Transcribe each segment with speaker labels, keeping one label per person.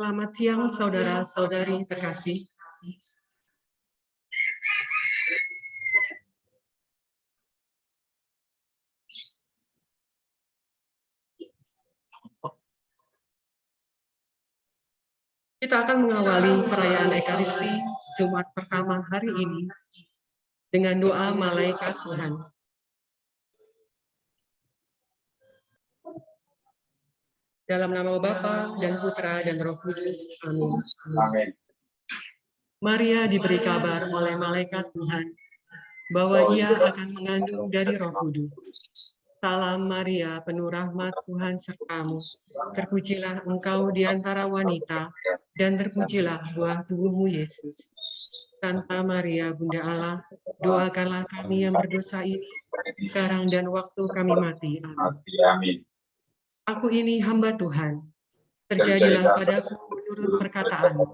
Speaker 1: Selamat siang, saudara-saudari terkasih. Kita akan mengawali perayaan Ekaristi Jumat pertama hari ini dengan doa malaikat Tuhan. Dalam nama Bapa dan Putra dan Roh Kudus. Amin.
Speaker 2: Amin.
Speaker 1: Maria diberi kabar oleh malaikat Tuhan bahwa ia akan mengandung dari Roh Kudus. Salam Maria, penuh rahmat Tuhan sertamu. Terpujilah engkau di antara wanita, dan terpujilah buah tubuhmu Yesus. Santa Maria, Bunda Allah, doakanlah kami yang berdosa ini, sekarang dan waktu kami mati.
Speaker 2: Amin.
Speaker 1: Aku ini hamba Tuhan. Terjadilah padaku menurut perkataanmu.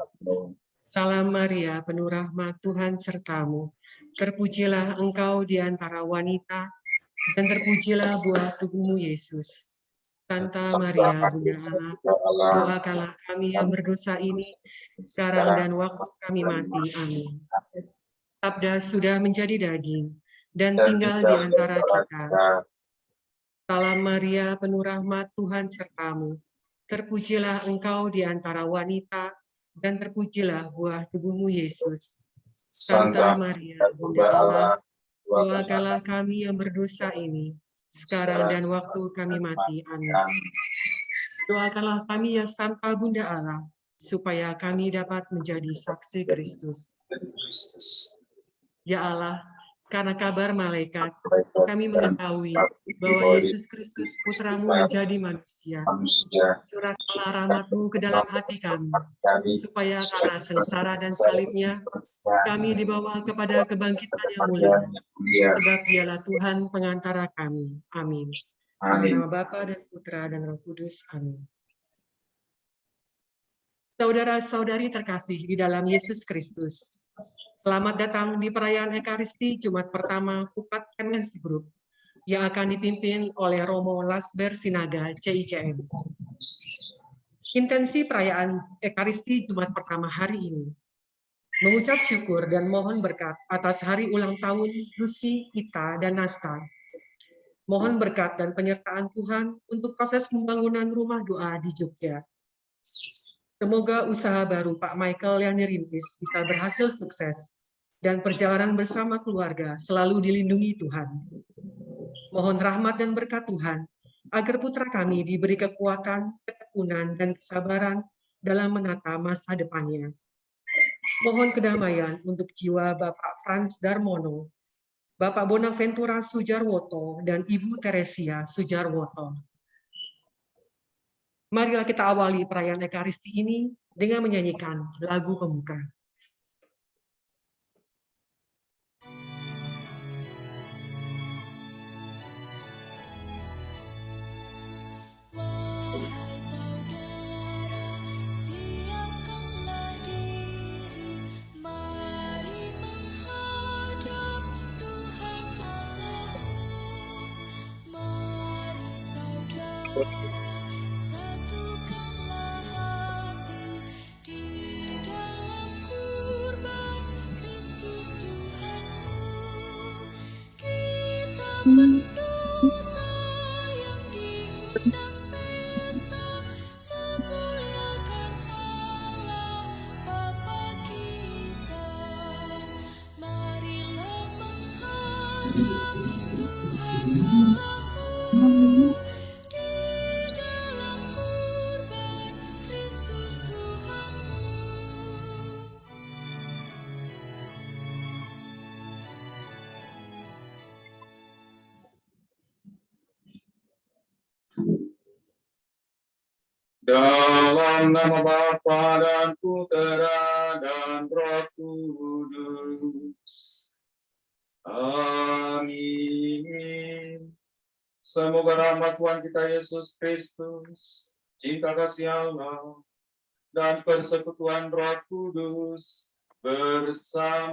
Speaker 1: Salam Maria, penuh rahmat Tuhan sertamu. Terpujilah engkau di antara wanita, dan terpujilah buah tubuhmu Yesus. Santa Maria, Bunda Allah, doakanlah kami yang berdosa ini, sekarang dan waktu kami mati. Amin. Sabda sudah menjadi daging, dan tinggal di antara kita. Salam Maria, penuh rahmat Tuhan sertamu. Terpujilah engkau di antara wanita, dan terpujilah buah tubuhmu Yesus. Santa Maria, Bunda Allah, doakanlah kami yang berdosa ini, sekarang dan waktu kami mati. Amin. Doakanlah kami ya Santa Bunda Allah, supaya kami dapat menjadi saksi Kristus. Ya Allah, karena kabar malaikat, kami mengetahui bahwa Yesus Kristus Putramu menjadi manusia. Curahkanlah rahmat-Mu ke dalam hati kami, supaya karena sengsara dan salibnya, kami dibawa kepada kebangkitan yang mulia, sebab Dialah Tuhan pengantara kami. Amin. Dalam nama Bapa dan Putra dan Roh Kudus. Amin. Saudara-saudari terkasih di dalam Yesus Kristus, selamat datang di perayaan Ekaristi Jumat pertama Kupat Kemensi Group yang akan dipimpin oleh Romo Lasber Sinaga CICM. Intensi perayaan Ekaristi Jumat pertama hari ini mengucap syukur dan mohon berkat atas hari ulang tahun Lucy, Ita, dan Nasta. Mohon berkat dan penyertaan Tuhan untuk proses pembangunan rumah doa di Jogja. Semoga usaha baru Pak Michael yang dirintis bisa berhasil sukses dan perjalanan bersama keluarga selalu dilindungi Tuhan. Mohon rahmat dan berkat Tuhan agar putra kami diberi kekuatan, ketekunan, dan kesabaran dalam menata masa depannya. Mohon kedamaian untuk jiwa Bapak Frans Darmono, Bapak Bonaventura Sujarwoto, dan Ibu Teresia Sujarwoto. Marilah kita awali perayaan Ekaristi ini dengan menyanyikan lagu pembuka.
Speaker 3: Satukanlah hati di dalam kurban Kristus Tuhanmu. Kita berdosa yang diundang pesta memuliakan Allah Bapa kita. Marilah menghadap Tuhan Allahmu.
Speaker 2: Dalam nama Bapa dan Putra dan Roh Kudus. Amin. Semoga rahmat Tuhan kita Yesus Kristus, cinta kasih Allah, dan persekutuan Roh Kudus bersamamu.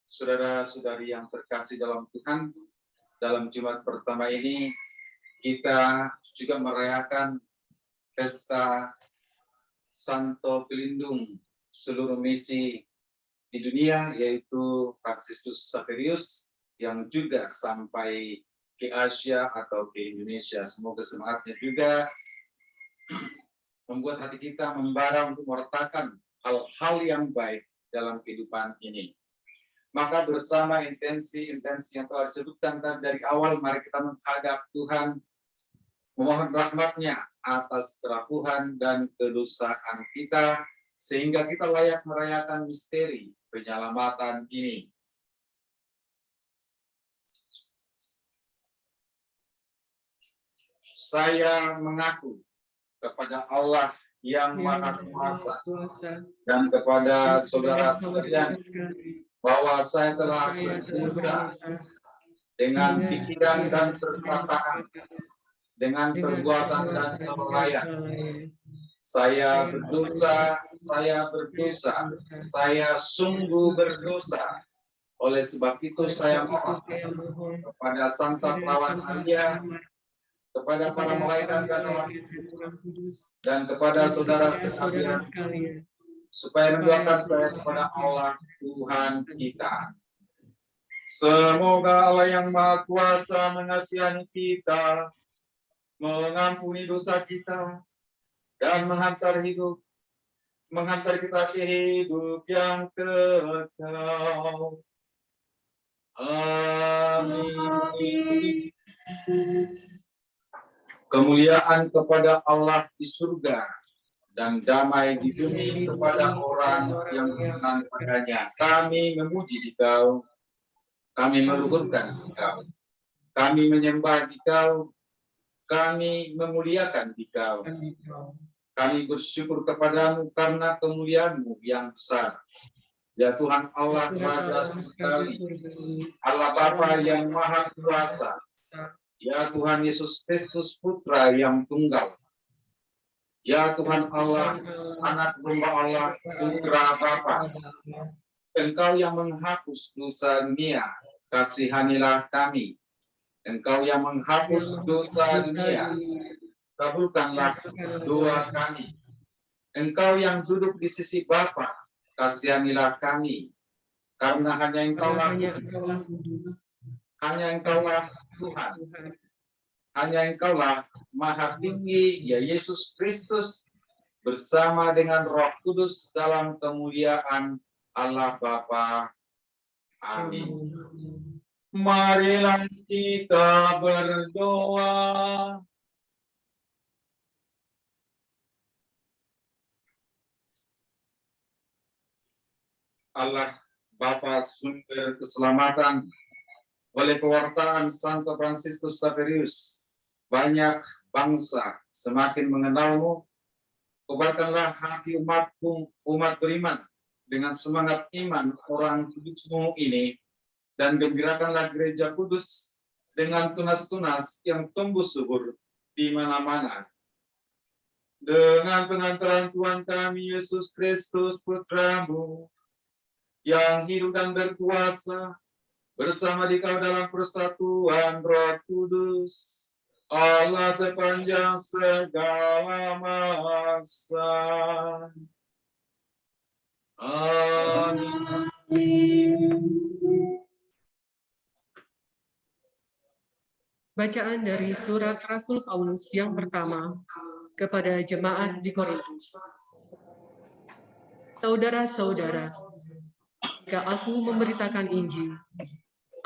Speaker 2: Saudara-saudari yang terkasih dalam Tuhan, dalam Jumat pertama ini kita juga merayakan pesta Santo Pelindung seluruh misi di dunia, yaitu Franciscus Xaverius, yang juga sampai ke Asia atau ke Indonesia. Semoga semangatnya juga membuat hati kita membara untuk meretakkan hal-hal yang baik dalam kehidupan ini. Maka bersama intensi-intensi yang telah disebutkan dari awal, mari kita menghadap Tuhan, memohon rahmat-Nya atas kerapuhan dan kedosaan kita, sehingga kita layak merayakan misteri penyelamatan ini. Saya mengaku kepada Allah yang Maha Kuasa dan kepada saudara-saudara bahwa saya telah berdosa dengan pikiran dan perkataan, dengan perbuatan dan kelalaian. Saya berdosa, saya sungguh berdosa. Oleh sebab itu saya mohon kepada Santa Perawan Maria, kepada para malaikat dan Roh Kudus, dan kepada saudara sekalian, supaya mendoakan saya kepada Allah Tuhan kita. Semoga Allah yang Maha Kuasa mengasihi kita, mengampuni dosa kita, dan menghantar kita ke hidup yang kekal. Amin. Kemuliaan kepada Allah di surga dan damai di bumi kepada orang yang beriman padanya. Kami memuji Dikau, kami meluhurkan Dikau, kami menyembah Dikau, kami memuliakan Dikau. Kami bersyukur kepadamu karena kemuliaan-Mu yang besar. Ya Tuhan Allah Raja Surgawi, Allah Bapa yang Maha Kuasa, ya Tuhan Yesus Kristus Putra yang tunggal, ya Tuhan Allah, Anak Domba Allah, Putra Bapa, Engkau yang menghapus dosa dunia, kasihanilah kami. Engkau yang menghapus dosa dunia, kabulkanlah doa kami. Engkau yang duduk di sisi Bapa, kasihanilah kami. Karena hanya Engkaulah kudus, hanya Engkaulah Tuhan, hanya Engkaulah Maha Tinggi, ya Yesus Kristus, bersama dengan Roh Kudus dalam kemuliaan Allah Bapa. Amin. Marilah kita berdoa. Allah Bapa sumber keselamatan, oleh pewartaan Santo Franciscus Xaverius, banyak bangsa semakin mengenal-Mu. Kobarkanlah hati umat beriman dengan semangat iman orang kudus-Mu ini, dan gembirakanlah gereja kudus dengan tunas-tunas yang tumbuh subur di mana-mana. Dengan pengantaran Tuhan kami Yesus Kristus Putra-Mu, yang hidup dan berkuasa bersama Dikau dalam persatuan Roh Kudus, Allah sepanjang segala masa. Amin.
Speaker 1: Bacaan dari surat Rasul Paulus yang pertama kepada jemaat di Korintus. Saudara-saudara, jika aku memberitakan Injil,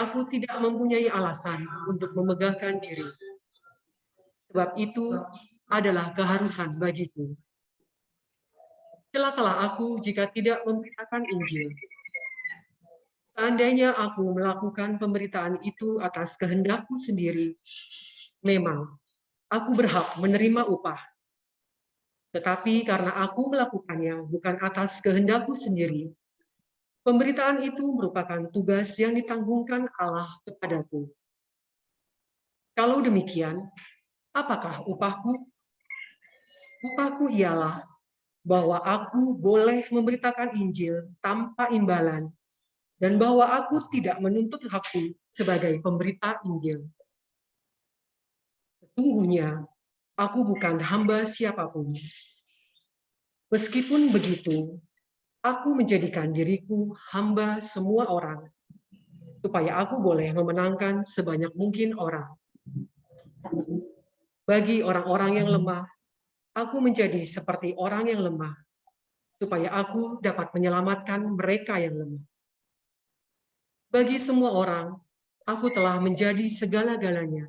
Speaker 1: aku tidak mempunyai alasan untuk memegahkan diri. Sebab itu adalah keharusan bagiku. Celakalah aku jika tidak memberitakan Injil. Seandainya aku melakukan pemberitaan itu atas kehendakku sendiri, memang aku berhak menerima upah. Tetapi karena aku melakukannya bukan atas kehendakku sendiri, pemberitaan itu merupakan tugas yang ditanggungkan Allah kepadaku. Kalau demikian, apakah upahku? Upahku ialah bahwa aku boleh memberitakan Injil tanpa imbalan, dan bahwa aku tidak menuntut hakku sebagai pemberita Injil. Sesungguhnya, aku bukan hamba siapapun. Meskipun begitu, aku menjadikan diriku hamba semua orang, supaya aku boleh memenangkan sebanyak mungkin orang. Bagi orang-orang yang lemah, aku menjadi seperti orang yang lemah, supaya aku dapat menyelamatkan mereka yang lemah. Bagi semua orang, aku telah menjadi segala-galanya,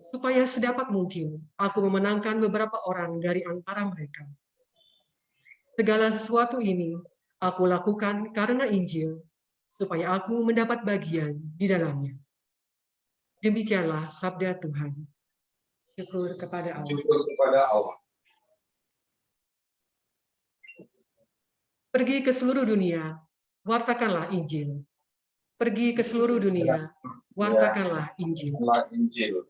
Speaker 1: supaya sedapat mungkin aku memenangkan beberapa orang dari antara mereka. Segala sesuatu ini aku lakukan karena Injil, supaya aku mendapat bagian di dalamnya. Demikianlah sabda Tuhan. Syukur kepada Allah.
Speaker 2: Syukur kepada Allah.
Speaker 1: Pergi ke seluruh dunia, wartakanlah Injil. Pergi ke seluruh dunia, wartakanlah Injil.
Speaker 2: Injil.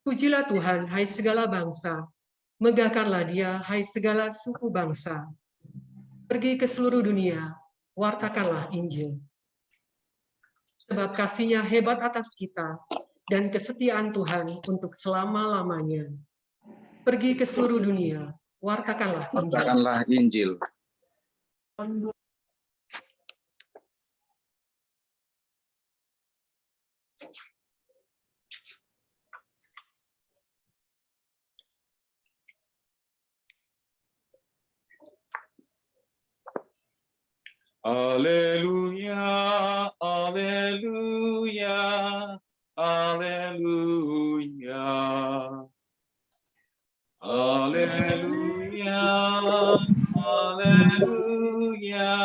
Speaker 1: Pujilah Tuhan, hai segala bangsa. Megahkanlah Dia, hai segala suku bangsa. Pergi ke seluruh dunia, wartakanlah Injil. Sebab kasih-Nya hebat atas kita, dan kesetiaan Tuhan untuk selama-lamanya. Pergi ke seluruh dunia, wartakanlah Injil.
Speaker 2: Wartakanlah Injil. Haleluya, haleluya, haleluya. Haleluya, haleluya,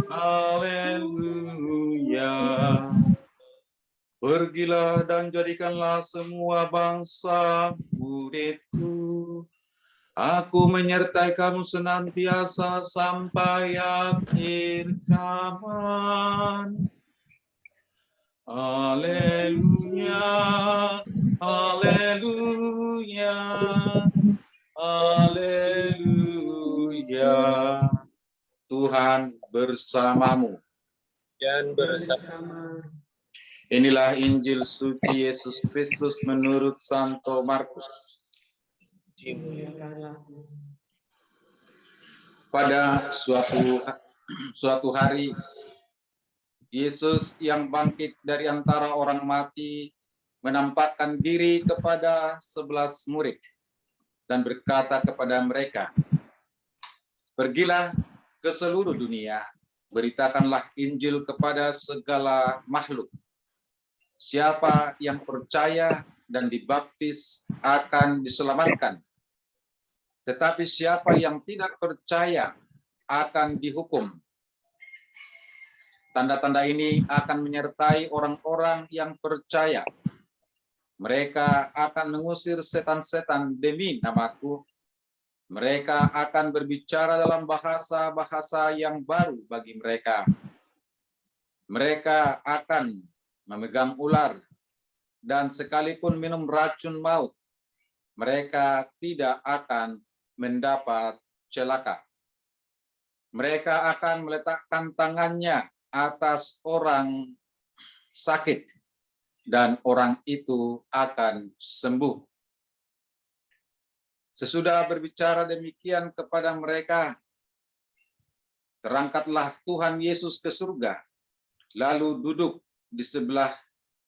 Speaker 2: haleluya. Pergilah dan jadikanlah semua bangsa muridku. Aku menyertai kamu senantiasa sampai akhir zaman. Haleluya, haleluya, haleluya. Tuhan bersamamu.
Speaker 4: Dan bersama.
Speaker 2: Inilah Injil suci Yesus Kristus menurut Santo Markus. Pada suatu hari, Yesus yang bangkit dari antara orang mati menampakkan diri kepada 11 murid dan berkata kepada mereka, "Pergilah ke seluruh dunia, beritakanlah Injil kepada segala makhluk. Siapa yang percaya dan dibaptis akan diselamatkan. Tetapi siapa yang tidak percaya akan dihukum. Tanda-tanda ini akan menyertai orang-orang yang percaya. Mereka akan mengusir setan-setan demi namaku. Mereka akan berbicara dalam bahasa-bahasa yang baru bagi mereka. Mereka akan memegang ular, dan sekalipun minum racun maut, mereka tidak akan mendapat celaka. Mereka akan meletakkan tangannya atas orang sakit, dan orang itu akan sembuh." Sesudah berbicara demikian kepada mereka, terangkatlah Tuhan Yesus ke surga, lalu duduk di sebelah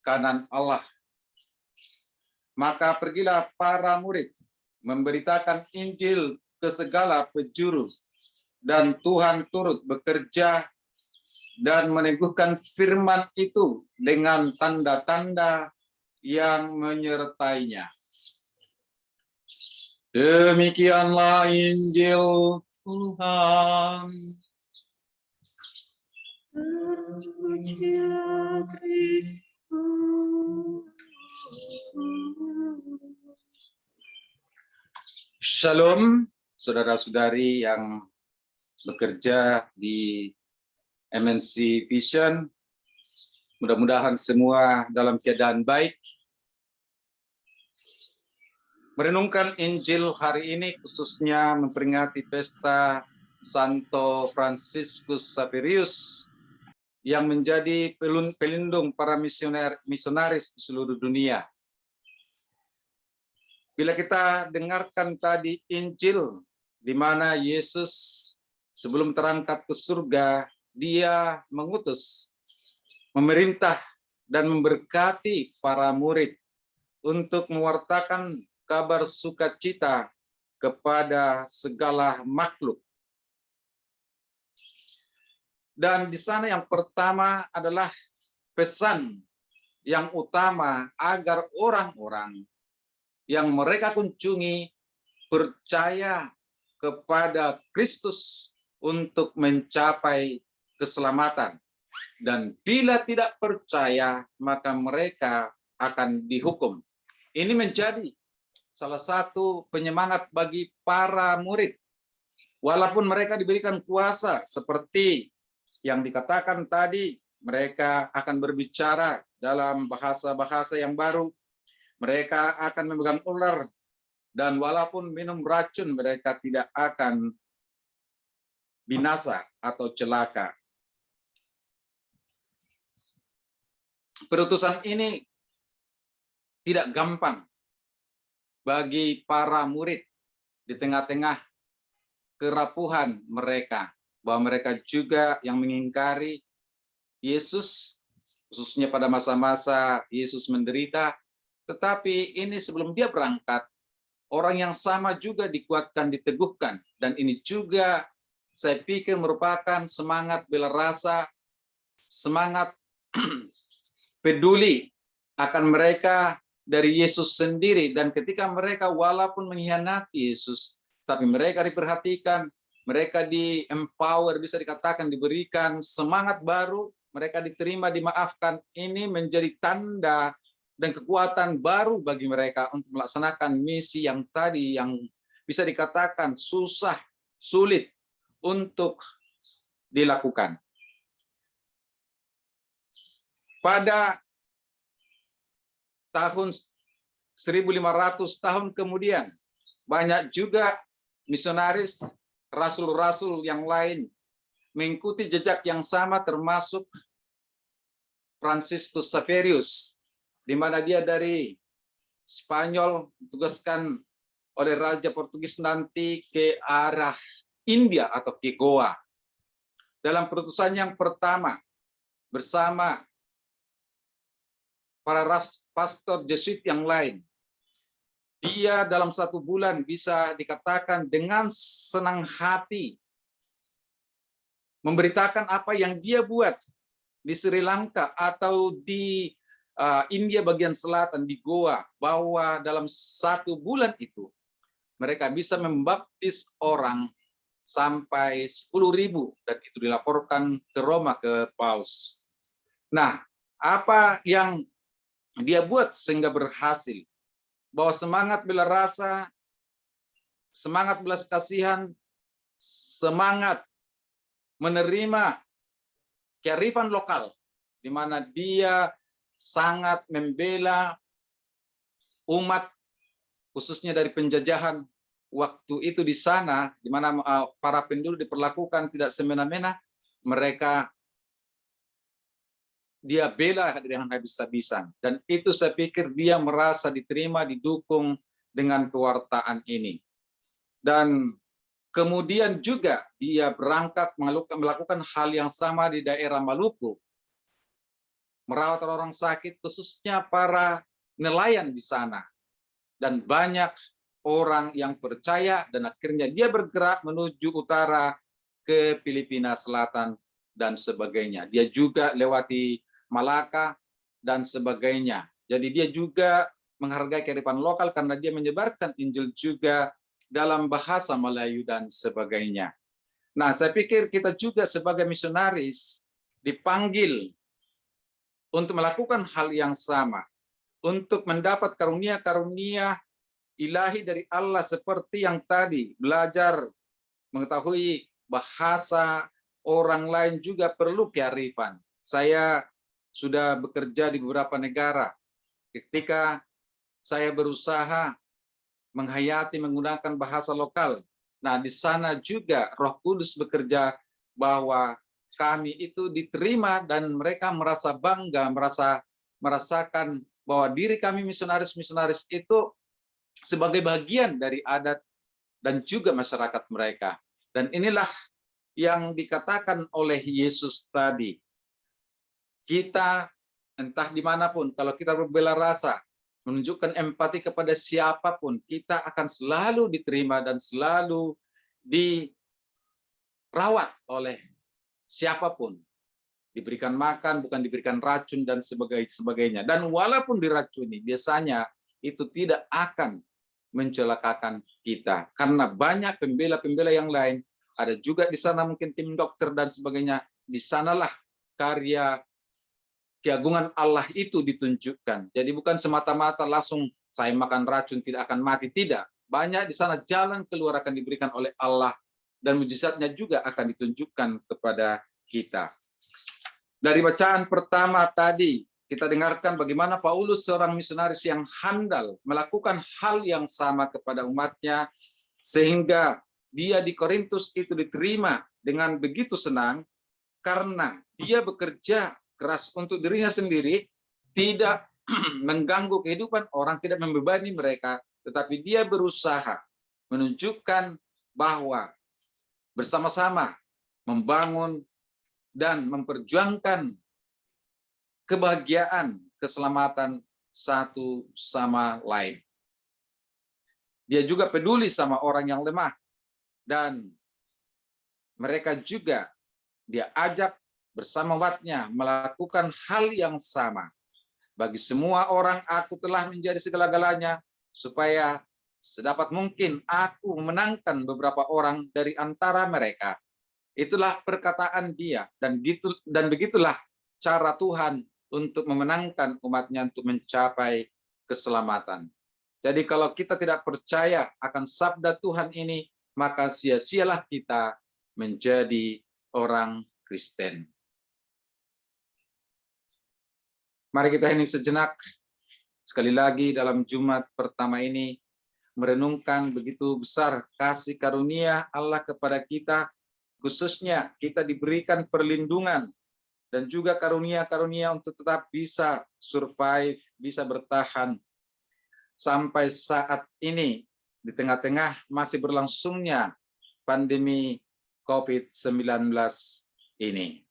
Speaker 2: kanan Allah. Maka pergilah para murid memberitakan Injil ke segala penjuru, dan Tuhan turut bekerja dan meneguhkan firman itu dengan tanda-tanda yang menyertainya. Demikianlah Injil Tuhan.
Speaker 1: Terpujilah Kristus.
Speaker 2: Shalom, saudara-saudari yang bekerja di MNC Vision. Mudah-mudahan semua dalam keadaan baik. Merenungkan Injil hari ini khususnya memperingati pesta Santo Franciscus Xaverius yang menjadi pelindung para misionaris di seluruh dunia. Bila kita dengarkan tadi Injil di mana Yesus sebelum terangkat ke surga, dia mengutus, memerintah dan memberkati para murid untuk mewartakan kabar sukacita kepada segala makhluk. Dan di sana yang pertama adalah pesan yang utama agar orang-orang yang mereka kunjungi percaya kepada Kristus untuk mencapai keselamatan. Dan bila tidak percaya, maka mereka akan dihukum. Ini menjadi salah satu penyemangat bagi para murid. Walaupun mereka diberikan kuasa seperti yang dikatakan tadi, mereka akan berbicara dalam bahasa-bahasa yang baru. Mereka akan memegang ular, dan walaupun minum racun, mereka tidak akan binasa atau celaka. Perutusan ini tidak gampang bagi para murid di tengah-tengah kerapuhan mereka, bahwa mereka juga yang mengingkari Yesus, khususnya pada masa-masa Yesus menderita. Tetapi ini sebelum dia berangkat, orang yang sama juga dikuatkan, diteguhkan. Dan ini juga saya pikir merupakan semangat bela rasa, semangat peduli akan mereka dari Yesus sendiri. Dan ketika mereka walaupun mengkhianati Yesus, tapi mereka diperhatikan, mereka di-empower, bisa dikatakan diberikan semangat baru, mereka diterima, dimaafkan. Ini menjadi tanda dan kekuatan baru bagi mereka untuk melaksanakan misi yang tadi, yang bisa dikatakan susah, sulit untuk dilakukan. Pada tahun 1500 tahun kemudian, banyak juga misionaris, rasul-rasul yang lain mengikuti jejak yang sama, termasuk Franciscus Xaverius, di mana dia dari Spanyol ditugaskan oleh Raja Portugis nanti ke arah India atau ke Goa. Dalam perutusan yang pertama, bersama para pastor Jesuit yang lain, dia dalam 1 bulan bisa dikatakan dengan senang hati memberitakan apa yang dia buat di Sri Lanka atau di India bagian selatan, di Goa, bahwa dalam 1 bulan itu mereka bisa membaptis orang sampai 10.000, dan itu dilaporkan ke Roma, ke Paus. Nah, apa yang dia buat sehingga berhasil? Bahwa semangat bela rasa, semangat belas kasihan, semangat menerima kearifan lokal, di mana dia sangat membela umat, khususnya dari penjajahan waktu itu di sana, di mana para penduduk diperlakukan tidak semena-mena, mereka dia bela dengan habis-habisan. Dan itu saya pikir dia merasa diterima, didukung dengan kewartaan ini. Dan kemudian juga dia berangkat melakukan hal yang sama di daerah Maluku. Merawat orang sakit, khususnya para nelayan di sana. Dan banyak orang yang percaya, dan akhirnya dia bergerak menuju utara ke Filipina Selatan dan sebagainya. Dia juga lewati Malaka dan sebagainya. Jadi dia juga menghargai kearifan lokal karena dia menyebarkan Injil juga dalam bahasa Melayu dan sebagainya. Nah, saya pikir kita juga sebagai misionaris dipanggil untuk melakukan hal yang sama, untuk mendapat karunia-karunia ilahi dari Allah seperti yang tadi, belajar mengetahui bahasa orang lain juga perlu kearifan. Saya sudah bekerja di beberapa negara. Ketika saya berusaha menghayati menggunakan bahasa lokal, nah di sana juga Roh Kudus bekerja bahwa kami itu diterima dan mereka merasa bangga, merasakan bahwa diri kami misionaris-misionaris itu sebagai bagian dari adat dan juga masyarakat mereka. Dan inilah yang dikatakan oleh Yesus tadi. Kita entah dimanapun, kalau kita berbela rasa, menunjukkan empati kepada siapapun, kita akan selalu diterima dan selalu dirawat oleh siapapun. Diberikan makan, bukan diberikan racun dan sebagainya. Dan walaupun diracuni, biasanya itu tidak akan mencelakakan kita. Karena banyak pembela-pembela yang lain, ada juga di sana mungkin tim dokter dan sebagainya. Di sanalah karya keagungan Allah itu ditunjukkan. Jadi bukan semata-mata langsung saya makan racun tidak akan mati, tidak. Banyak di sana jalan keluar akan diberikan oleh Allah dan mujizatnya juga akan ditunjukkan kepada kita. Dari bacaan pertama tadi kita dengarkan bagaimana Paulus seorang misionaris yang handal melakukan hal yang sama kepada umatnya sehingga dia di Korintus itu diterima dengan begitu senang karena dia bekerja keras untuk dirinya sendiri, tidak mengganggu kehidupan orang, tidak membebani mereka, tetapi dia berusaha menunjukkan bahwa bersama-sama membangun dan memperjuangkan kebahagiaan, keselamatan satu sama lain. Dia juga peduli sama orang yang lemah dan mereka juga dia ajak bersama umatnya melakukan hal yang sama. Bagi semua orang aku telah menjadi segala-galanya supaya sedapat mungkin aku memenangkan beberapa orang dari antara mereka. Itulah perkataan dia dan begitulah cara Tuhan untuk memenangkan umatnya untuk mencapai keselamatan. Jadi kalau kita tidak percaya akan sabda Tuhan ini, maka sia-sialah kita menjadi orang Kristen. Mari kita hening sejenak. Sekali lagi dalam Jumat pertama ini, merenungkan begitu besar kasih karunia Allah kepada kita, khususnya kita diberikan perlindungan dan juga karunia-karunia untuk tetap bisa survive, bisa bertahan sampai saat ini di tengah-tengah masih berlangsungnya pandemi COVID-19 ini.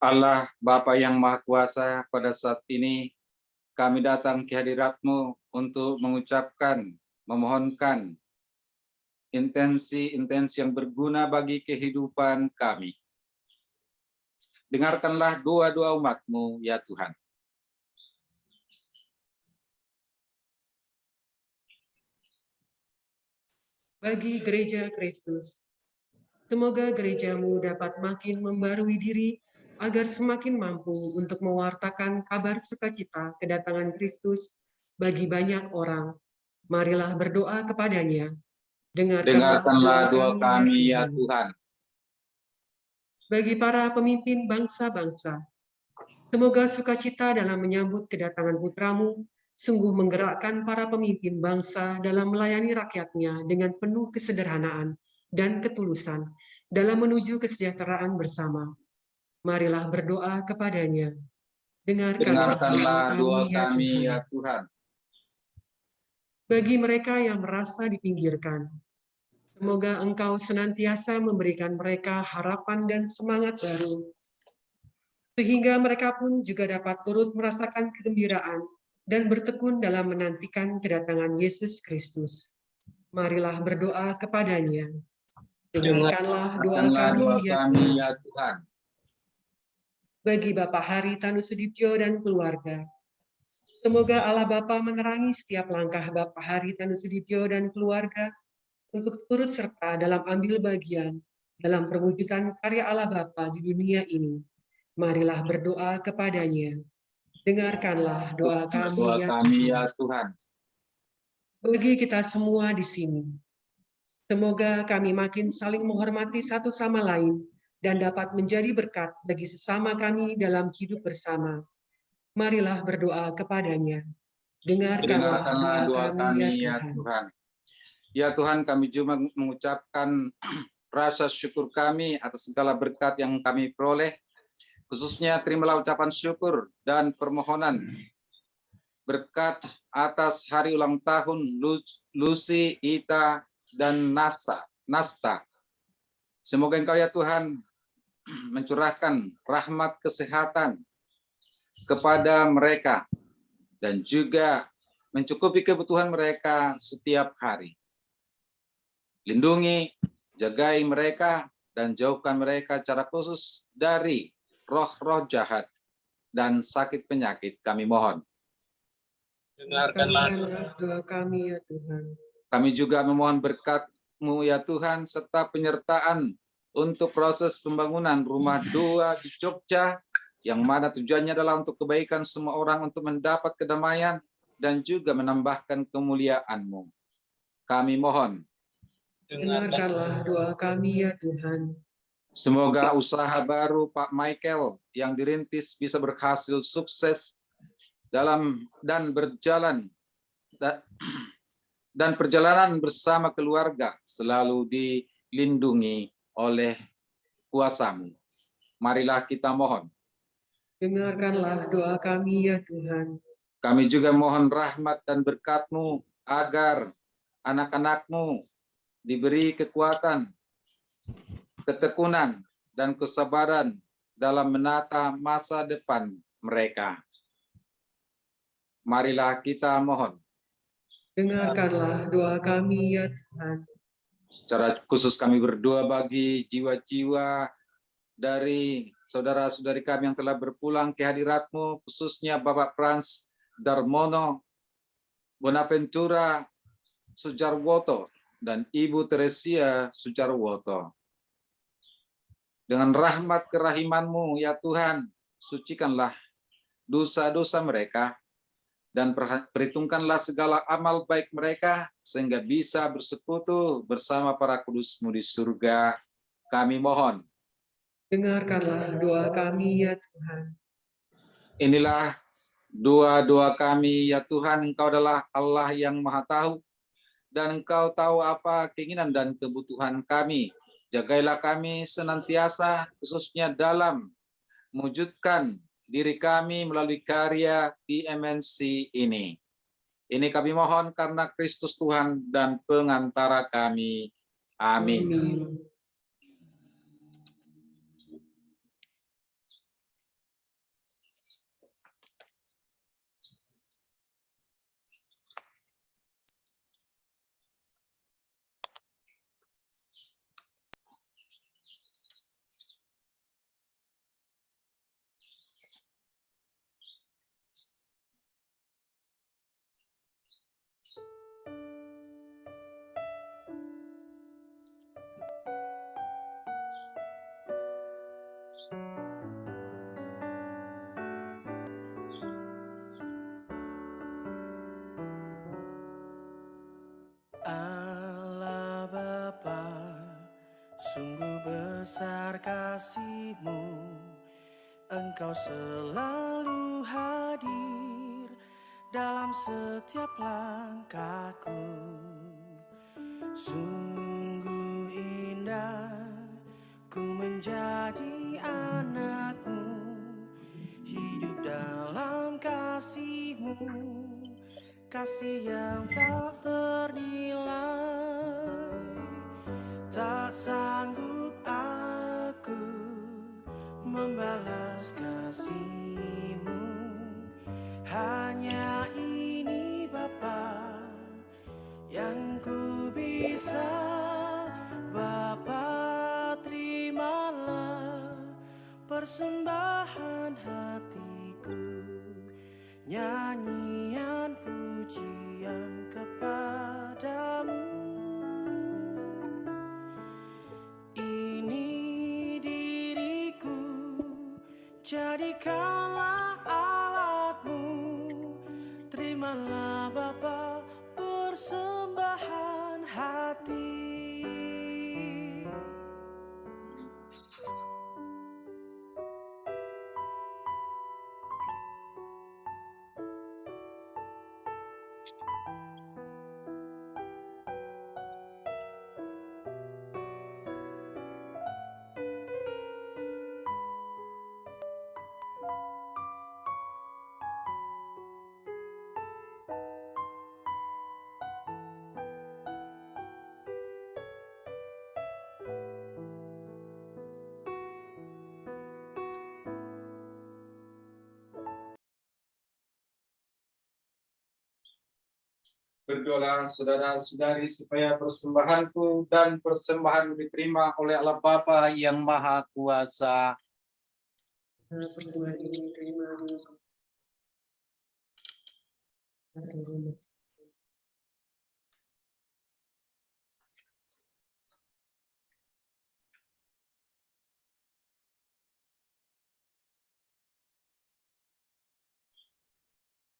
Speaker 2: Allah Bapa yang Maha Kuasa, pada saat ini kami datang ke hadirat-Mu untuk mengucapkan, memohonkan intensi-intensi yang berguna bagi kehidupan kami. Dengarkanlah doa-doa umat-Mu, ya Tuhan.
Speaker 1: Bagi gereja Kristus, semoga gereja-Mu dapat makin membarui diri agar semakin mampu untuk mewartakan kabar sukacita kedatangan Kristus bagi banyak orang. Marilah berdoa kepadanya.
Speaker 2: Dengarkanlah doa kami, ya Tuhan.
Speaker 1: Bagi para pemimpin bangsa-bangsa, semoga sukacita dalam menyambut kedatangan putra-Mu sungguh menggerakkan para pemimpin bangsa dalam melayani rakyatnya dengan penuh kesederhanaan dan ketulusan dalam menuju kesejahteraan bersama. Marilah berdoa kepadanya.
Speaker 2: Dengarkanlah doa kami, ya Tuhan.
Speaker 1: Bagi mereka yang merasa dipinggirkan, semoga Engkau senantiasa memberikan mereka harapan dan semangat baru, sehingga mereka pun juga dapat turut merasakan kegembiraan dan bertekun dalam menantikan kedatangan Yesus Kristus. Marilah berdoa kepadanya. Dengarkanlah doa
Speaker 2: Dengarkanlah
Speaker 1: kami,
Speaker 2: doa
Speaker 1: ya
Speaker 2: kami,
Speaker 1: Tuhan.
Speaker 2: ya Tuhan.
Speaker 1: Bagi Bapak Haritanu Sudibyo dan keluarga, semoga Allah Bapa menerangi setiap langkah Bapak Haritanu Sudibyo dan keluarga untuk turut serta dalam ambil bagian dalam perwujudan karya Allah Bapa di dunia ini. Marilah berdoa kepadanya. Dengarkanlah doa kami,
Speaker 2: Doa
Speaker 1: ya
Speaker 2: kami,
Speaker 1: Tuhan.
Speaker 2: ya Tuhan.
Speaker 1: Bagi kita semua di sini, semoga kami makin saling menghormati satu sama lain dan dapat menjadi berkat bagi sesama kami dalam hidup bersama. Marilah berdoa kepadanya. Dengarkanlah
Speaker 2: Dengarkanlah doa kami,
Speaker 1: ya
Speaker 2: ya
Speaker 1: Tuhan.
Speaker 2: Tuhan. Ya Tuhan, kami juga mengucapkan rasa syukur kami atas segala berkat yang kami peroleh. Khususnya terimalah ucapan syukur dan permohonan berkat atas hari ulang tahun Lucy, Ita, dan Nasta. Semoga Engkau ya Tuhan mencurahkan rahmat kesehatan kepada mereka dan juga mencukupi kebutuhan mereka setiap hari. Lindungi, jagai mereka, dan jauhkan mereka secara khusus dari roh-roh jahat dan sakit penyakit, kami mohon.
Speaker 4: Dengarkanlah
Speaker 1: doa kami, ya Tuhan.
Speaker 2: Kami juga memohon berkat-Mu ya Tuhan, serta penyertaan untuk proses pembangunan rumah doa di Jogja, yang mana tujuannya adalah untuk kebaikan semua orang, untuk mendapat kedamaian dan juga menambahkan kemuliaan-Mu. Kami mohon.
Speaker 1: Dengarkanlah doa kami, ya Tuhan.
Speaker 2: Semoga usaha baru Pak Michael yang dirintis bisa berhasil sukses dan perjalanan bersama keluarga selalu dilindungi oleh kuasa-Mu. Marilah kita mohon.
Speaker 1: Dengarkanlah doa kami, ya Tuhan.
Speaker 2: Kami juga mohon rahmat dan berkat-Mu agar anak-anak-Mu diberi kekuatan, ketekunan, dan kesabaran dalam menata masa depan mereka. Marilah kita mohon.
Speaker 1: Dengarkanlah doa kami, ya Tuhan.
Speaker 2: Secara khusus kami berdoa bagi jiwa-jiwa dari saudara-saudari kami yang telah berpulang ke hadirat-Mu, khususnya Bapak Frans Darmono Bonaventura Sujarwoto dan Ibu Teresia Sujarwoto. Dengan rahmat kerahiman-Mu, ya Tuhan, sucikanlah dosa-dosa mereka dan perhitungkanlah segala amal baik mereka sehingga bisa bersekutu bersama para kudus-Mu di surga. Kami mohon.
Speaker 1: Dengarkanlah doa kami, ya Tuhan.
Speaker 2: Inilah doa-doa kami, ya Tuhan. Engkau adalah Allah yang Maha Tahu, dan Engkau tahu apa keinginan dan kebutuhan kami. Jagailah kami senantiasa, khususnya dalam mewujudkan diri kami melalui karya TMNC ini. Ini kami mohon karena Kristus Tuhan dan pengantara kami. Amin.
Speaker 1: Amin.
Speaker 5: Allah Bapa, sungguh besar kasih-Mu, Engkau selalu hadir dalam setiap langkahku. Sungguh indah ku menjadi anak-Mu, hidup dalam kasih-Mu, kasih yang tak ternilai. Tak sanggup aku membalas kasih-Mu, hanya ini Bapa yang ku bisa. Bapa, terimalah persembahan hatiku, nyanyian pujian kepadamu. Ini diriku, jadikanlah alatmu. Terimalah Bapa persembahan hati.
Speaker 2: Berdoalah saudara-saudari supaya persembahanku dan persembahan diterima oleh Allah Bapa yang Maha Kuasa.
Speaker 1: Persembahan ini terima seluruhnya.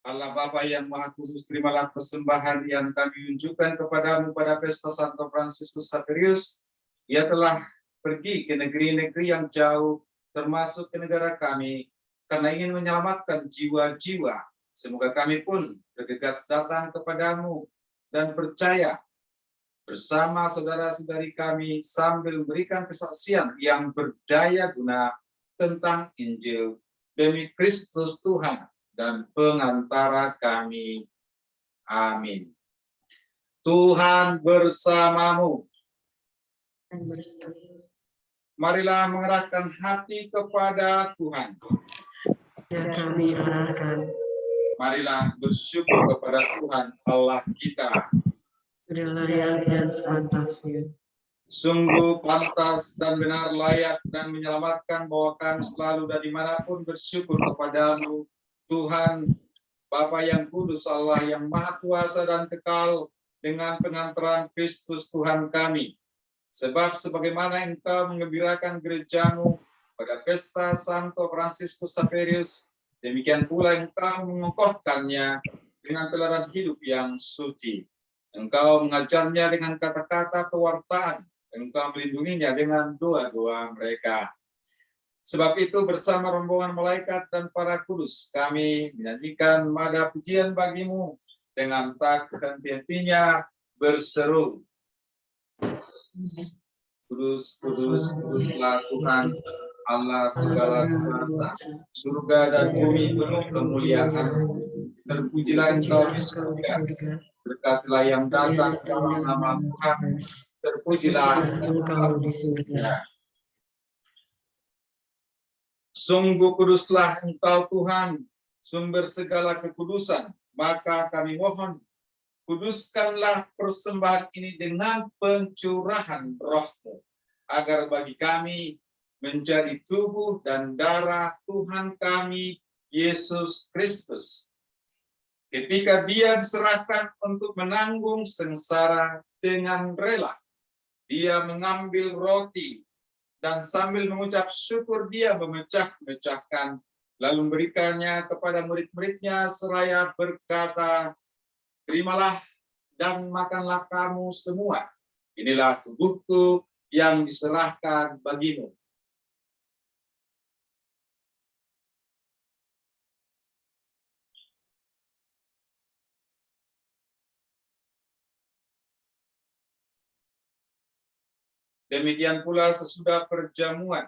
Speaker 2: Allah Bapa yang Maha Kudus, terimalah persembahan yang kami tunjukkan kepadamu pada pesta Santo Fransiskus Xaverius. Ia telah pergi ke negeri-negeri yang jauh, termasuk ke negara kami, karena ingin menyelamatkan jiwa-jiwa. Semoga kami pun bergegas datang kepadamu dan percaya bersama saudara-saudari kami sambil memberikan kesaksian yang berdaya guna tentang Injil demi Kristus Tuhan dan pengantara kami. Amin. Tuhan bersamamu. Marilah mengerahkan hati kepada Tuhan.
Speaker 1: Ya, kami arahkan.
Speaker 2: Marilah bersyukur kepada Tuhan Allah kita.
Speaker 1: Sudah layak dan sepantasnya.
Speaker 2: Sungguh pantas dan benar, layak dan menyelamatkan bahwa kami selalu dan dimanapun bersyukur kepadamu, Tuhan, Bapa yang kudus, Allah yang maha kuasa dan kekal, dengan pengantaran Kristus Tuhan kami. Sebab sebagaimana Engkau mengembirakan gerejamu pada pesta Santo Fransiskus Xaverius, demikian pula Engkau mengokohkannya dengan teladan hidup yang suci. Engkau mengajarnya dengan kata-kata pewartaan, Engkau melindunginya dengan doa-doa mereka. Sebab itu bersama rombongan malaikat dan para kudus, kami menyanyikan nada pujian bagimu dengan tak henti-hentinya berseru. Kudus, kudus, kuduslah Tuhan, Allah segala kuasa, surga dan bumi penuh kemuliaan. Terpujilah Engkau di surga, berkatilah yang datang dalam nama Tuhan, terpujilah Engkau di surga. Sungguh kuduslah Engkau Tuhan, sumber segala kekudusan, maka kami mohon, kuduskanlah persembahan ini dengan pencurahan Roh-Mu, agar bagi kami menjadi tubuh dan darah Tuhan kami, Yesus Kristus. Ketika Dia diserahkan untuk menanggung sengsara dengan rela, Dia mengambil roti, dan sambil mengucap syukur Dia memecah-mecahkan, lalu memberikannya kepada murid-muridnya seraya berkata, terimalah dan makanlah kamu semua. Inilah tubuhku yang diserahkan bagimu. Demikian pula sesudah perjamuan,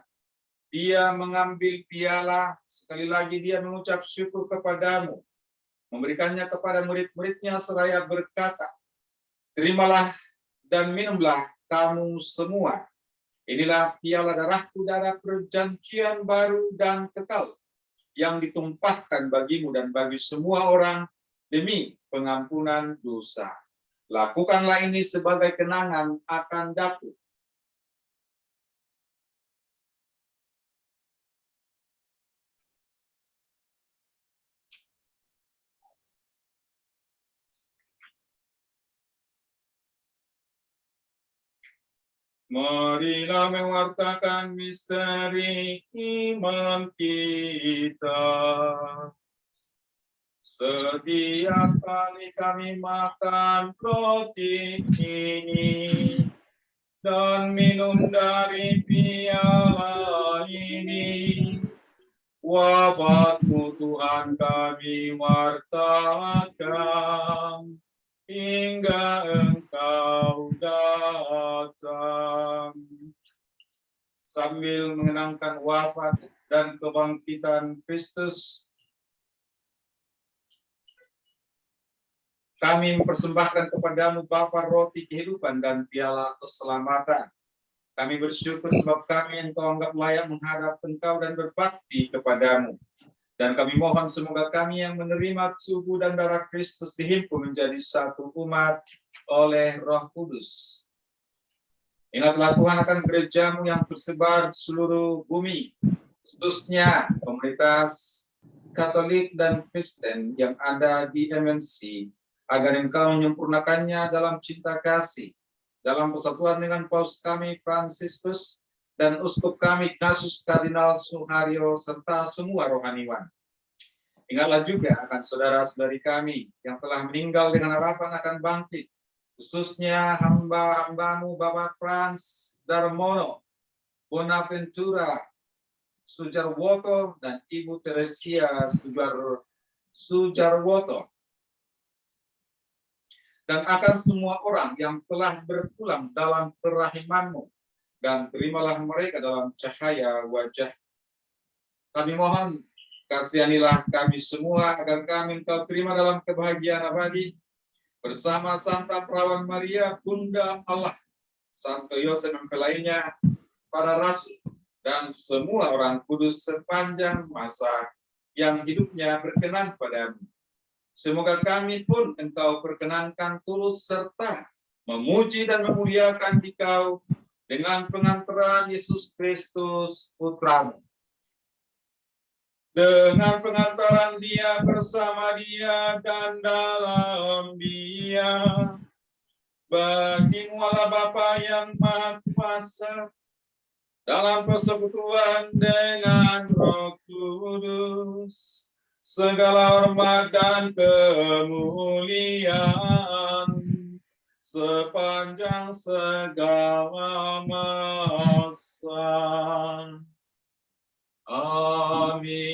Speaker 2: Dia mengambil piala, sekali lagi Dia mengucap syukur kepadamu, memberikannya kepada murid-muridnya seraya berkata, terimalah dan minumlah kamu semua. Inilah piala darahku, darah perjanjian baru dan kekal, yang ditumpahkan bagimu dan bagi semua orang demi pengampunan dosa. Lakukanlah ini sebagai kenangan akan daku. Marilah mewartakan misteri iman kita. Setiap kali kami makan roti ini dan minum dari piala ini, wafat-Mu Tuhan kami wartakan hingga Engkau datang. Sambil mengenangkan wafat dan kebangkitan Kristus, kami mempersembahkan kepadamu Bapa roti kehidupan dan piala keselamatan. Kami bersyukur sebab kami Engkau anggap layak menghadap Engkau dan berbakti kepadamu. Dan kami mohon semoga kami yang menerima tubuh dan darah Kristus dihimpun menjadi satu umat oleh Roh Kudus. Ingatlah Tuhan akan gerejamu yang tersebar di seluruh bumi, khususnya komunitas Katolik dan Kristen yang ada di MNC, agar Engkau menyempurnakannya dalam cinta kasih, dalam persatuan dengan Paus kami Fransiskus dan Uskup kami Ignatius Kardinal Suharyo serta semua rohaniwan. Ingatlah juga akan saudara-saudari kami yang telah meninggal dengan harapan akan bangkit, khususnya hamba-hambamu Bapak Frans Darmono, Bonaventura Sujarwoto, dan Ibu Teresia Sujarwoto. Dan akan semua orang yang telah berpulang dalam kerahiman-Mu, dan terimalah mereka dalam cahaya wajah. Kami mohon, kasihanilah kami semua agar kami Engkau terima dalam kebahagiaan abadi bersama Santa Perawan Maria, Bunda Allah, Santo Yosef mempelainya, para rasul, dan semua orang kudus sepanjang masa yang hidupnya berkenan padamu. Semoga kami pun Engkau perkenankan tulus serta memuji dan memuliakan Dikau dengan pengantaran Yesus Kristus Putramu. Dengan pengantaran Dia, bersama Dia, dan dalam Dia, bagi-Mu Allah Bapa yang Maha Kuasa, dalam persekutuan dengan Roh Kudus, segala hormat dan kemuliaan sepanjang segala masa. Amin.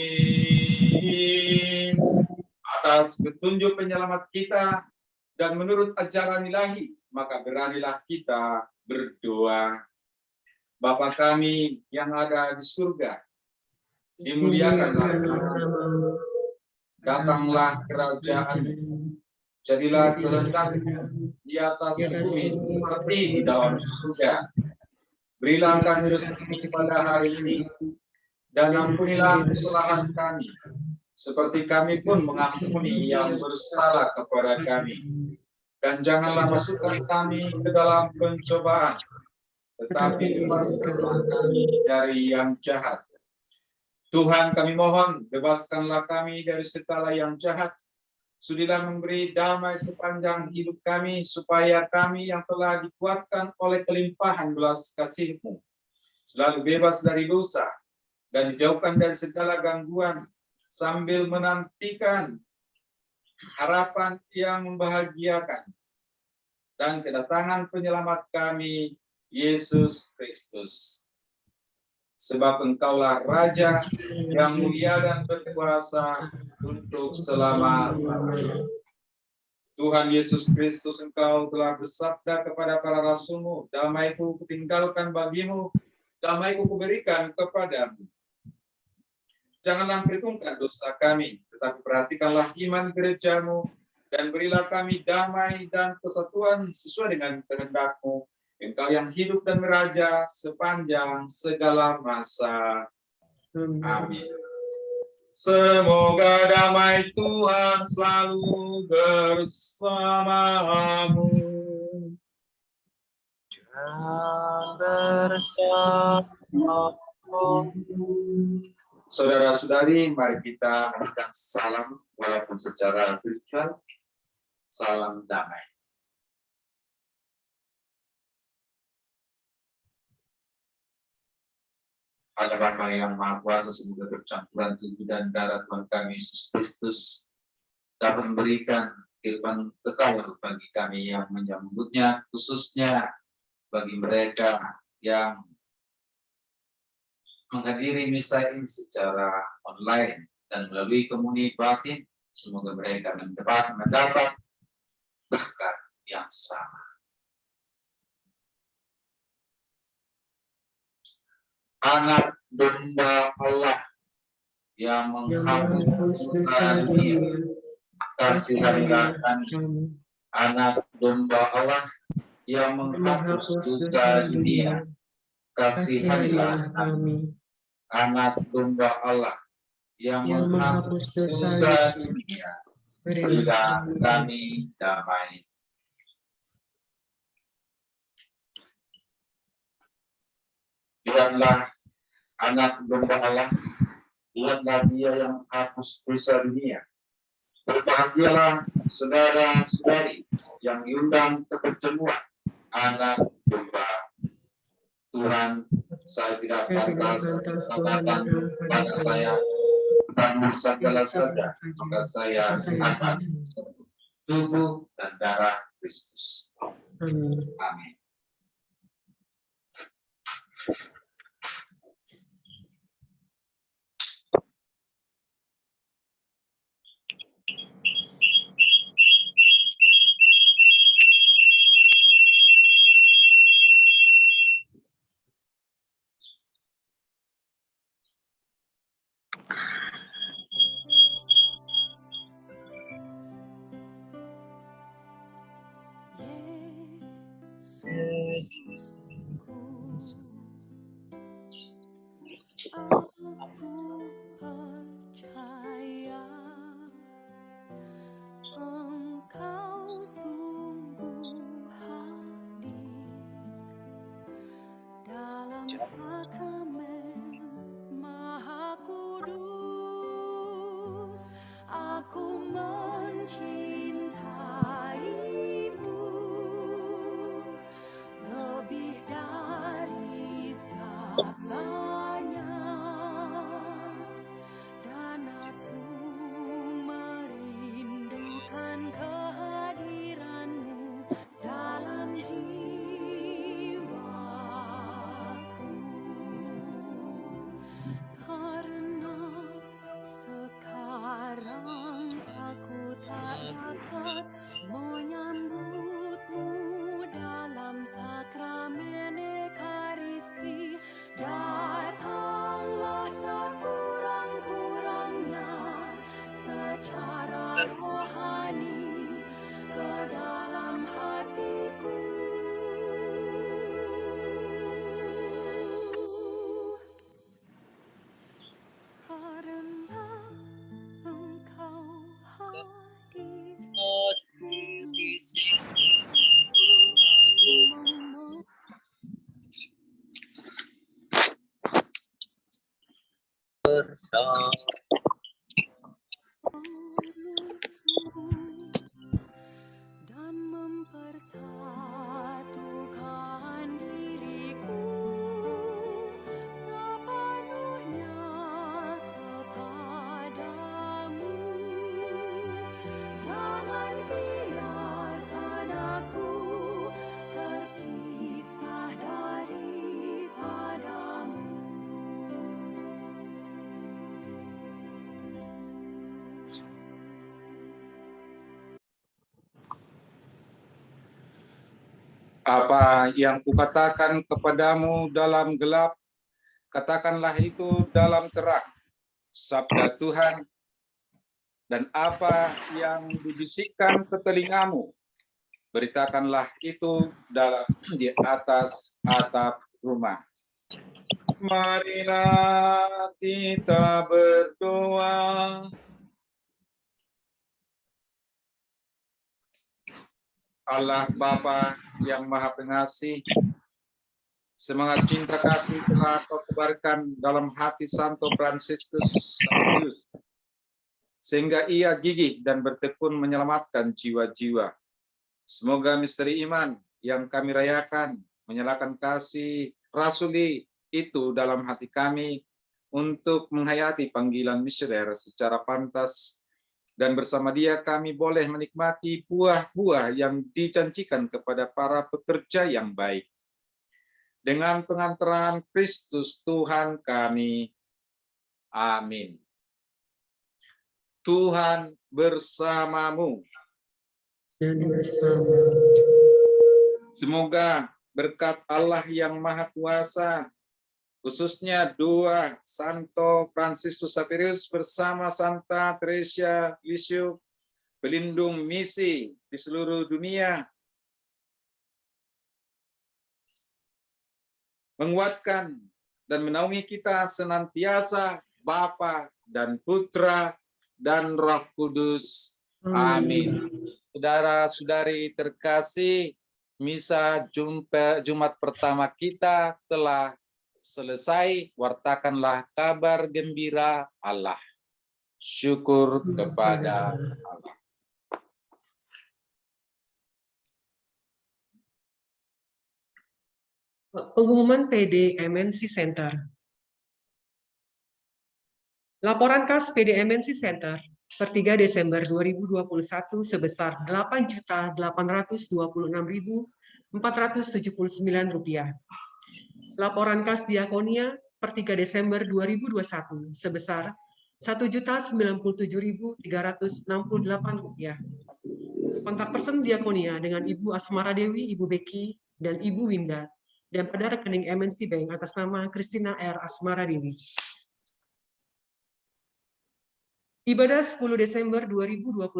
Speaker 2: Atas petunjuk penyelamat kita dan menurut ajaran ilahi, maka beranilah kita berdoa. Bapa kami yang ada di surga, dimuliakanlah namamu. Datanglah kerajaan-Mu, jadilah kehendak-Mu di atas bumi seperti di dalam surga. Berilah kami rezeki pada hari ini, dan ampunilah kesalahan kami, seperti kami pun mengampuni yang bersalah kepada kami. Dan janganlah masukkan kami ke dalam pencobaan, tetapi bebaskanlah kami dari yang jahat. Tuhan, kami mohon, bebaskanlah kami dari segala yang jahat. Sudilah memberi damai sepanjang hidup kami, supaya kami yang telah dikuatkan oleh kelimpahan belas kasih-Mu selalu bebas dari dosa dan dijauhkan dari segala gangguan, sambil menantikan harapan yang membahagiakan dan kedatangan penyelamat kami, Yesus Kristus. Sebab Engkaulah Raja yang mulia dan berkuasa untuk selama-lamanya. Tuhan Yesus Kristus, Engkau telah bersabda kepada para rasul-Mu, damai-Ku kutinggalkan bagimu, damai-Ku kuberikan kepadamu. Janganlah perhitungkan dosa kami, tetapi perhatikanlah iman gereja-Mu, dan berilah kami damai dan kesatuan sesuai dengan kehendak-Mu, Engkau yang hidup dan meraja sepanjang segala masa. Amin. Semoga damai Tuhan selalu bersamamu.
Speaker 4: Dan bersama
Speaker 2: Saudara-saudari, mari kita memberikan salam walaupun secara virtual. Salam damai. Allah Bapa yang Maha Kuasa, semoga bercampuran tubuh dan darah Tuhan kami Yesus Kristus dapat memberikan kehidupan kekal bagi kami yang menyambutnya, khususnya bagi mereka yang menghadiri misa ini secara online dan melalui komuni batin. Semoga mereka mendapat berkat yang sama. Anak domba Allah yang menghapus dosa dunia, kasihanilah kami. Anak domba Allah yang menghapus dosa dunia, kasihanilah kami. Anak domba Allah yang menghapus dosa dunia, berilah kami damai. Lihatlah anak domba Allah, lihatlah dia yang menghapus dosa dunia. Berbahagialah saudara-saudari yang diundang ke pertemuan anak domba Tuhan. Saya tidak pantas mengatakan pada saya tentang segala saja, maka saya akan tubuh dan darah Kristus. Amin.
Speaker 5: Aku percaya Engkau sungguh hadir dalam sakramen Maha Kudus. Aku mencintaimu lebih dari segalanya, dan aku merindukan kehadiranmu dalam jiwaku. Karena sekarang aku tak dapat menyambutmu dalam sakramen Ekaristi, datanglah sekurang-kurangnya secara rohani ke dalam hatiku. Karena Engkau hadir
Speaker 4: di sini, aku bersama
Speaker 5: dan mempersatukan diriku sepenuhnya kepadamu. Jangan biarkan aku terpisah daripadamu.
Speaker 2: Apa yang kukatakan kepadamu dalam gelap, katakanlah itu dalam terang. Sabda Tuhan. Dan apa yang dibisikkan ke telingamu, beritakanlah itu di atas atap rumah. Marilah kita berdoa. Allah Bapa yang Maha Pengasih, semangat cinta kasih telah Kau tebarkan dalam hati Santo Fransiskus Xaverius, sehingga ia gigih dan bertekun menyelamatkan jiwa-jiwa. Semoga misteri iman yang kami rayakan menyalakan kasih rasuli itu dalam hati kami untuk menghayati panggilan misioner secara pantas, dan bersama dia kami boleh menikmati buah-buah yang dijanjikan kepada para pekerja yang baik. Dengan pengantaran Kristus Tuhan kami. Amin. Tuhan bersamamu.
Speaker 1: Dan bersama
Speaker 2: Semoga berkat Allah yang Maha Kuasa, khususnya doa Santo Fransiskus Xaverius bersama Santa Teresa Lisieux, pelindung misi di seluruh dunia, menguatkan dan menaungi kita senantiasa, Bapa dan Putra dan Roh Kudus. Amin. Saudara-saudari terkasih, misa Jumat pertama kita telah selesai. Wartakanlah kabar gembira Allah. Syukur kepada Allah.
Speaker 1: pengumuman PD MNC Center. Laporan kas PD MNC Center per 3 Desember 2021 sebesar Rp8.826.479. Laporan kas Diakonia per 3 Desember 2021 sebesar Rp1.097.368. Kontak person Diakonia dengan Ibu Asmara Dewi, Ibu Becky, dan Ibu Winda, dan pada rekening MNC Bank atas nama Christina R. Asmara Dewi. Ibadah 10 Desember 2021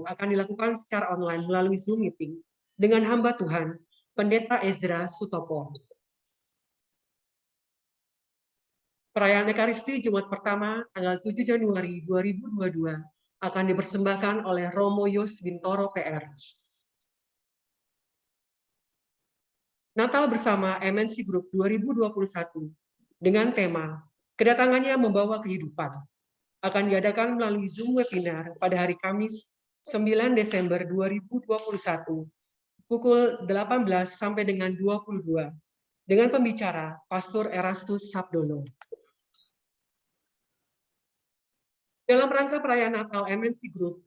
Speaker 1: akan dilakukan secara online melalui Zoom Meeting dengan hamba Tuhan, Pendeta Ezra Sutopo. Perayaan Ekaristi Jumat pertama tanggal 7 Januari 2022 akan dipersembahkan oleh Romo Yos Bintoro PR. Natal bersama MNC Group 2021 dengan tema Kedatangannya Membawa Kehidupan akan diadakan melalui Zoom webinar pada hari Kamis 9 Desember 2021 pukul 18 sampai dengan 22 dengan pembicara Pastor Erastus Sabdono. Dalam rangka perayaan Natal MNC Group,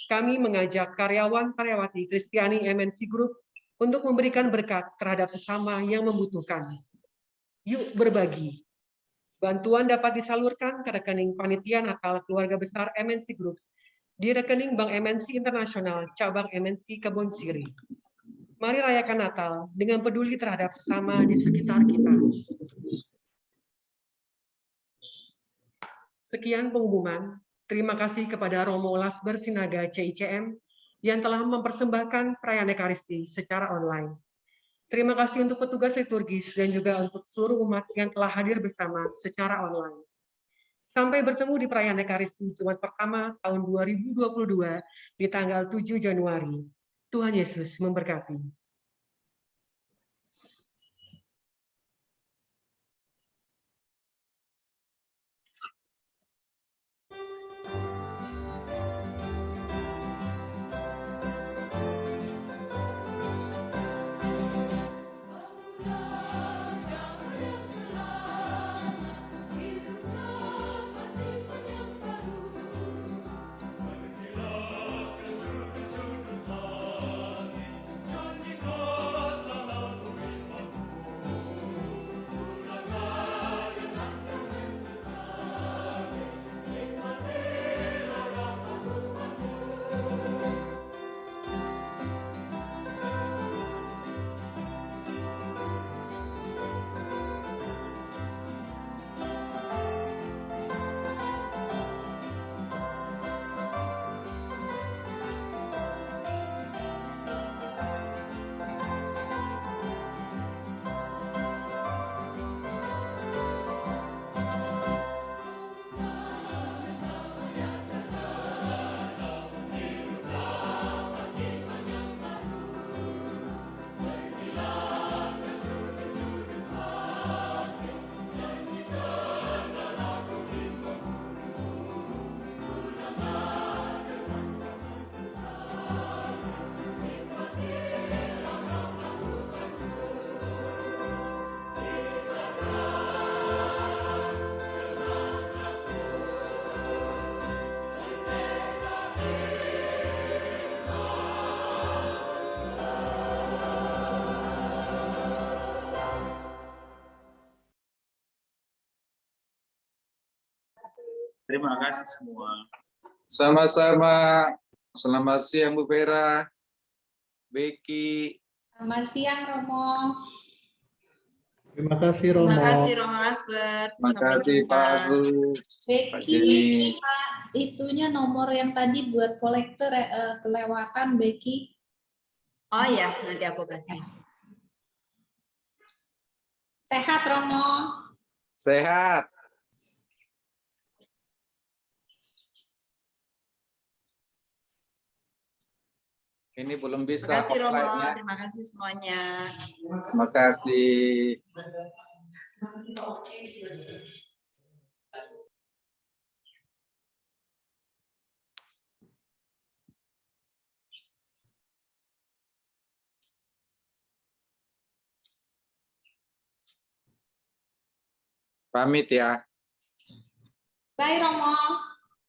Speaker 1: kami mengajak karyawan-karyawati Kristiani MNC Group untuk memberikan berkat terhadap sesama yang membutuhkan. Yuk berbagi. Bantuan dapat disalurkan ke rekening Panitia Natal Keluarga Besar MNC Group di rekening Bank MNC Internasional Cabang MNC Kebon Siri. Mari rayakan Natal dengan peduli terhadap sesama di sekitar kita. Sekian pengumuman. Terima kasih kepada Romo Lasber Sinaga CICM yang telah mempersembahkan perayaan Ekaristi secara online. Terima kasih untuk petugas liturgis dan juga untuk seluruh umat yang telah hadir bersama secara online. Sampai bertemu di perayaan Ekaristi Jumat pertama tahun 2022 di tanggal 7 Januari. Tuhan Yesus memberkati.
Speaker 3: Pergilah ke sudut-sudut hati, janjikan
Speaker 4: Terima kasih semua.
Speaker 2: Sama-sama. Selamat siang Bu Vera, Becky.
Speaker 6: Selamat siang, Romo.
Speaker 7: Terima kasih Romo.
Speaker 8: Terima kasih Romo Asbert.
Speaker 2: Terima kasih Pak Agus, Pak
Speaker 6: Becky,
Speaker 2: Jenny.
Speaker 6: Pak, itunya nomor yang tadi buat kolektor kelewatan, Becky.
Speaker 8: Oh ya, nanti aku kasih.
Speaker 6: Sehat, Romo.
Speaker 2: Sehat. Ini belum
Speaker 8: Terima
Speaker 2: bisa
Speaker 8: kasih Romo,
Speaker 2: offline-nya.
Speaker 8: terima kasih semuanya.
Speaker 2: Terima kasih. Pamit ya.
Speaker 6: Bye, Romo.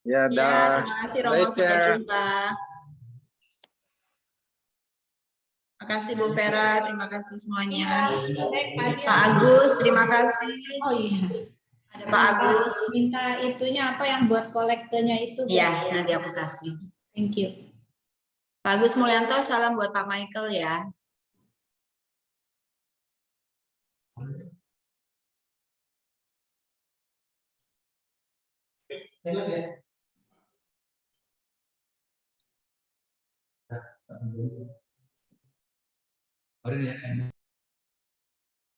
Speaker 2: Ya,
Speaker 8: Ya,
Speaker 2: dah.
Speaker 8: terima kasih Romo,
Speaker 2: Baik,
Speaker 8: sampai
Speaker 2: ya.
Speaker 8: jumpa. Terima kasih Bu Vera, terima kasih semuanya. Pak Agus, terima kasih.
Speaker 6: Oh iya.
Speaker 8: Ada Pak Agus.
Speaker 6: Minta itunya apa yang buat kolektornya itu.
Speaker 8: Iya,
Speaker 6: Becky.
Speaker 8: nanti aku kasih.
Speaker 6: Thank you.
Speaker 8: Pak Agus Mulyanto, salam buat Pak Michael ya.
Speaker 7: Baru ya.